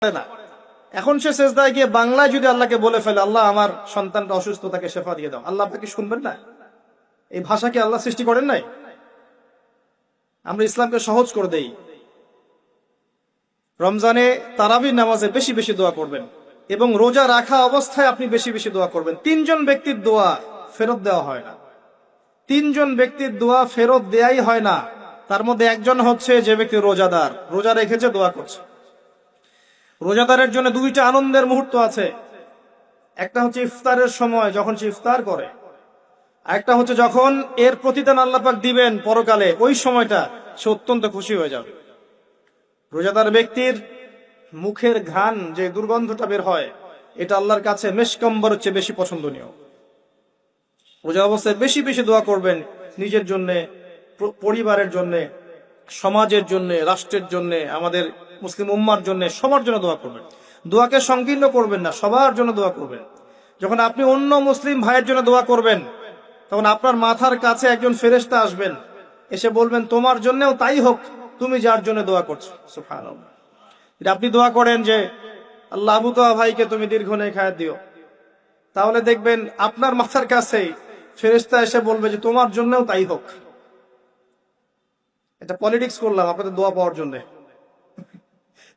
পারে না। এখন সে সেজদায় গিয়ে বাংলায় যদি আল্লাহকে বলে ফেলে, আল্লাহ আমার সন্তানটা অসুস্থ, তাকে শেফা দিয়ে দাও, আল্লাহ আপনাকে শুনবেন না? এই ভাষাকে আল্লাহ সৃষ্টি করেন নাই? আমরা ইসলামকে সহজ করে দেই। রমজানে তারাবির নামাজে বেশি বেশি দোয়া করবেন এবং রোজা রাখা অবস্থায় আপনি বেশি বেশি দোয়া করবেন। তিনজন ব্যক্তির দোয়া ফেরত দেওয়া হয় না। তিনজন ব্যক্তির দোয়া ফেরত দেয়াই হয় না। তার মধ্যে একজন হচ্ছে যে ব্যক্তি রোজাদার, রোজা রেখেছে, দোয়া করছে। রোজাদারের জন্য দুইটা আনন্দের মুহূর্ত আছে। একটা হচ্ছে ইফতারের সময়, যখন সে ইফতার করে। একটা হচ্ছে যখন এর প্রতিদান আল্লাহ পাক দিবেন পরকালে, ওই সময়টা সে অত্যন্ত খুশি হয়ে যাবে। রোজাদার ব্যক্তির মুখের ঘ্রাণ, যে দুর্গন্ধটা বের হয়, এটা আল্লাহর কাছে মেশকম্বর হচ্ছে বেশি পছন্দনীয়। রোজা অবস্থায় বেশি বেশি দোয়া করবেন, নিজের জন্য, পরিবারের জন্য, সমাজের জন্য, রাষ্ট্রের জন্য, আমাদের মুসলিম উম্মার জন্য, সবার জন্য দোয়া করবেন। দোয়াকে সংকীর্ণ করবেন না, সবার জন্য দোয়া করবেন। যখন আপনি অন্য মুসলিম ভাইয়ের জন্য দোয়া করবেন, তখন আপনার মাথার কাছে একজন ফেরেশতা আসবেন, এসে বলবেন তোমার জন্যও তাই হোক, তুমি যার জন্য দোয়া করছো। সুবহানাল্লাহ। আপনি দোয়া করেন যে আল্লাহ আবু তোহা ভাইকে তুমি দীর্ঘ নেক হায়াত দিও, তাহলে দেখবেন আপনার মাথার কাছেই ফেরেশতা এসে বলবে যে তোমার জন্যও তাই হোক। এটা পলিটিক্স করলাম আপনাদের দোয়া পাওয়ার জন্য,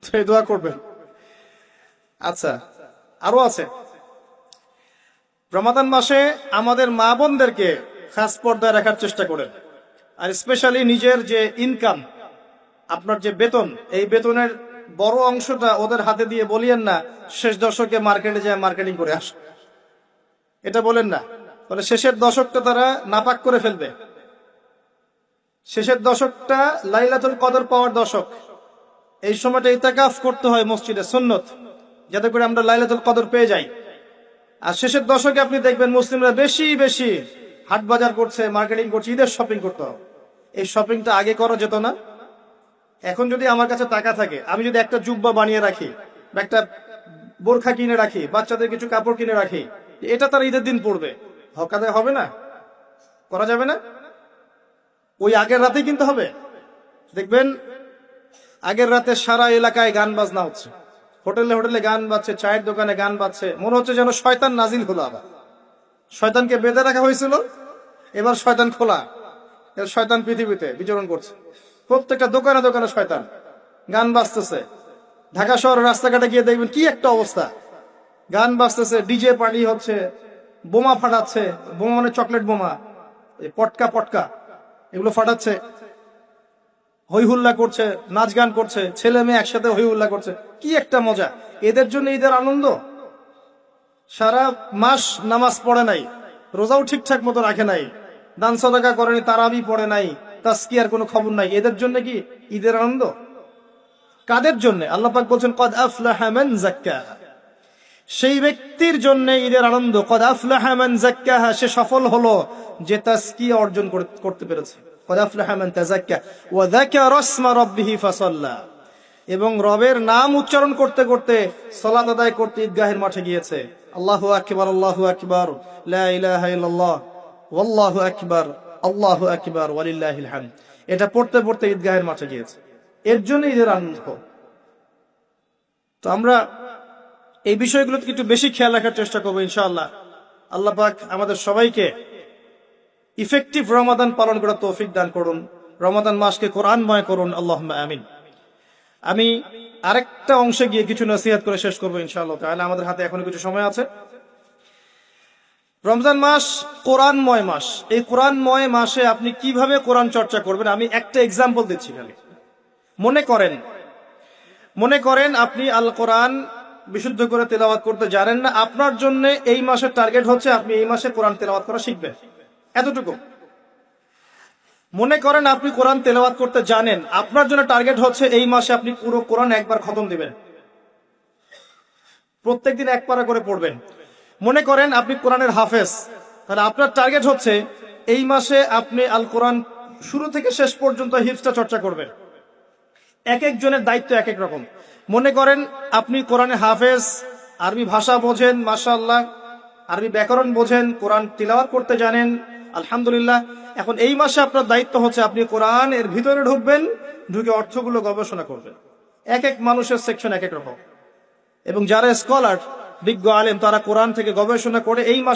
তো এই দোয়া করবেন। আচ্ছা, আরো আছে। রমাদান মাসে আমাদের মা বোনদেরকে খাস পর্দায় রাখার চেষ্টা করেন। আর স্পেশালি নিজের যে ইনকাম, আপনার যে বেতন, এই বেতনের বড় অংশটা ওদের হাতে দিয়ে বলিয়েন না শেষ দশকে মার্কেটে যায় মার্কেটিং করে আস, এটা বলেন না। তাহলে শেষের দশকটা তারা নাপাক করে ফেলবে। শেষের দশকটা লাইলাতুল কদর পাওয়ার দশক। এই সময়টা ইতিকাফ করতে হয় মসজিদে, সুন্নত, যাতে করে আমরা লাইলাতুল কদর পেয়ে যাই। আর শেষের দশকে আপনি দেখবেন মুসলিমরা বেশি বেশি হাট বাজার করছে, মার্কেটিং করছে, ঈদের শপিং করতে হবে। এই শপিংটা আগে করা যেত না? এখন যদি আমার কাছে টাকা থাকে, আমি যদি একটা জুব্বা বানিয়ে রাখি, বা একটা বোরখা কিনে রাখি, বাচ্চাদের কিছু কাপড় কিনে রাখি, এটা তার ঈদের দিন পড়বে, হকাদায় হবে না? করা যাবে না? ওই আগের রাতেই কিনতে হবে। দেখবেন আগের রাতে সারা এলাকায় গান বাজনা হচ্ছে, হোটেলে হোটেলে গান বাজছে, চায়ের দোকানে গান বাজছে, মনে হচ্ছে যেন শয়তান নাজিল হলো। আবার শয়তানকে বেঁধে রাখা হয়েছিল, এবার শয়তান খোলা, শয়তান পৃথিবীতে বিচরণ করছে। প্রত্যেকটা দোকানে দোকানে শয়তান, গান বাজতেছে। ঢাকা শহরের রাস্তাঘাটে গিয়ে দেখবেন কি একটা অবস্থা, গান বাজতেছে, ডিজে পার্টি হচ্ছে, বোমা ফাটাচ্ছে, বোমা মানে চকলেট বোমা, পটকা পটকা, এগুলো ফাটাচ্ছে, হই হুল্লা করছে, নাচ গান করছে, ছেলে মেয়ে একসাথে হই হুল্লা করছে। কি একটা মজা! এদের জন্য ঈদের আনন্দ। সারা মাস নামাজ পড়ে নাই, রোজাও ঠিকঠাক মতো রাখে নাই, দান সাদাকা করেনি, তারাবি পড়ে নাই, তাজকিয়ার কোনো খবর নাই, এদের জন্য কি ঈদের আনন্দ? কাদের জন্য? আল্লাহ পাক বলছেন কদ আফলাহা মান যাক্কাহা, সেই ব্যক্তির জন্য ঈদের আনন্দ। কদ আফলাহা মান যাক্কাহা, সে সফল হলো যে তাজকিয়া অর্জন করতে পেরেছে। কদ আফলাহা মান তাযাক্কা ওয়া যাকারা ইসমা রাব্বিহি ফাসাল্লা, এবং রবের নাম উচ্চারণ করতে করতে সালাত আদায় করতে ঈদগাহের মাঠে গিয়েছে। আল্লাহু আকবার, আল্লাহু আকবার, লা ইলাহা ইল্লাল্লাহ, ওয়াল্লাহু আকবার, আল্লাহু আকবার, ওয়ালিল্লাহিল হামদ, এটা পড়তে পড়তে ঈদগাহের মাঠে গিয়েছে। এর জন্য ঈদের আনন্দ। তো আমরা এই বিষয়গুলোতে একটু বেশি খেয়াল রাখার চেষ্টা করবো ইনশাআল্লাহ। আল্লাহ পাক আমাদের সবাইকে ইফেক্টিভ রমাদান পালন করার তৌফিক দান করুন, রমাদান মাসকে কোরআনময় করুন, আল্লাহুম্মা আমিন। আমি আরেকটা অংশে গিয়ে কিছু নসিহত করে শেষ করবো ইনশাআল্লাহ তাআলা, আমাদের হাতে এখনো কিছু সময় আছে। রমজান মাস কোরআনময় মাস। এই কোরআনময় মাসে আপনি কিভাবে কোরআন চর্চা করবেন, আমি একটা এক্সাম্পল দিচ্ছি খালি। মনে করেন আপনি আল কোরআন বিশুদ্ধ করে তেলাওয়াত করতে জানেন না, আপনার জন্য এই মাসের টার্গেট হচ্ছে আপনি এই মাসে কোরআন তেলাওয়াত করা শিখবেন, এতটুকু। মনে করেন আপনি কোরআন তেলাওয়াত করতে জানেন, আপনার জন্য টার্গেট হচ্ছে এই মাসে আপনি পুরো কোরআন একবার খতম দিবেন, প্রত্যেকদিন এক পারা করে পড়বেন। মনে করেন আপনি কোরআনের হাফেজ, তাহলে আপনার টার্গেট হচ্ছে এই মাসে আপনি আল কোরআন শুরু থেকে শেষ পর্যন্ত হিফজটা চর্চা করবেন। এক একজনের দায়িত্ব এক এক রকম। মনে করেন আপনি কোরআনে হাফেজ, আরবি ভাষা বোঝেন, মাশাআল্লাহ, আরবি ব্যাকরণ বোঝেন, কোরআন তিলাওয়াত করতে জানেন, আলহামদুলিল্লাহ। এখন এই মাসে আপনার দায়িত্ব হচ্ছে আপনি কোরআন এর ভিতরে ঢুকবেন, ঢুকে অর্থগুলো গবেষণা করবেন। এক এক মানুষের সেকশন এক এক রকম। এবং যারা স্কলার বিজ্ঞ আলেম তারা কোরআন থেকে গবেষণা করে এই মাসে